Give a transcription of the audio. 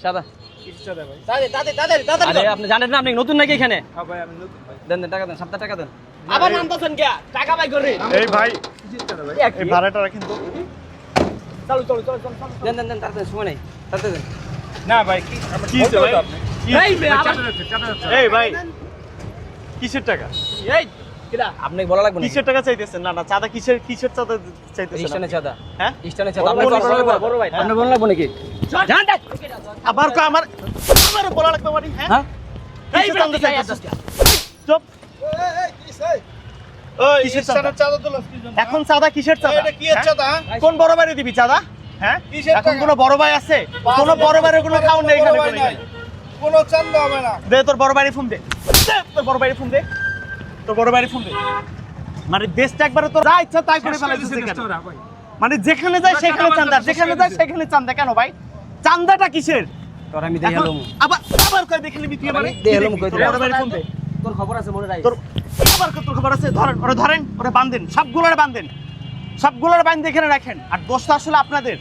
সাদা দাদা আরে আপনি জানেন না আপনি নতুন নাকি এখানে হ্যাঁ ভাই আমি নতুন ভাই। দেন দেন টাকা দেন 7 টাকা দেন আবার নামতাছেন কে টাকা বাই করে এই ভাই এই ভাড়াটা রাখেন তো। চলো দেন দেন দেন তাড়াতাড়ি সময় নাই তাড়াতাড়ি দেন না ভাই কি হইছে ভাই? এই বে আবার এই ভাই কিসের টাকা? এই কিরা আপনাকে বলা লাগবে না কিসের টাকা চাইতেছেন? না না চাঁদা কিসের চাঁদা চাইতেছেন? স্টেশনে চাঁদা হ্যাঁ স্টেশনে চাঁদা আপনি বড় ভাই আপনি বলা লাগবে নাকি জান দেখ আবার কো আমার বলা লাগবে মানে হ্যাঁ হ্যাঁ এই কিসের চাঁদা চাইতেছেন? চুপ ওই কিসের স্থানের চাঁদা তোলো এখন চাঁদা কিসের চাঁদা? এটা কি এর চাঁদা? হ্যাঁ? কোন বড় ভাইরে দিবি চাঁদা? হ্যাঁ কিসের এখন টাকা? কোন বড় ভাই আছে? কোন বড় ভাইরে কোনো খাউন নেই এখানে বড় ভাই নাই। কোনো চাঁদা হবে না দে তোর বড় ভাইরে ফোন দে তোর বড় ভাইরে ফোন দে তোর বড় ভাইরে ফোন দে মানে দেশটা একবারে তোর যা ইচ্ছা তাই করে ফেলাইছিস কেন? মানে যেখানে যায় সেখানে চাঁদা যেখানে যায় সেখানে চাঁদা কেন ভাই? চাঁদাটা কিসের? তোর আমি দেই এখন এলাম আবার কই দেখে নিবি তুই মানে দেই এলাম কই তোর বড় ভাইরে ফোন দে তোর খবর আছে মনে রাখ তোর আবার কত খবর আছে? ধরেন ওরে বাঁধেন সবগুলোরে বাঁধেন এখানে রাখেন আর দোষটা আসলে আপনাদের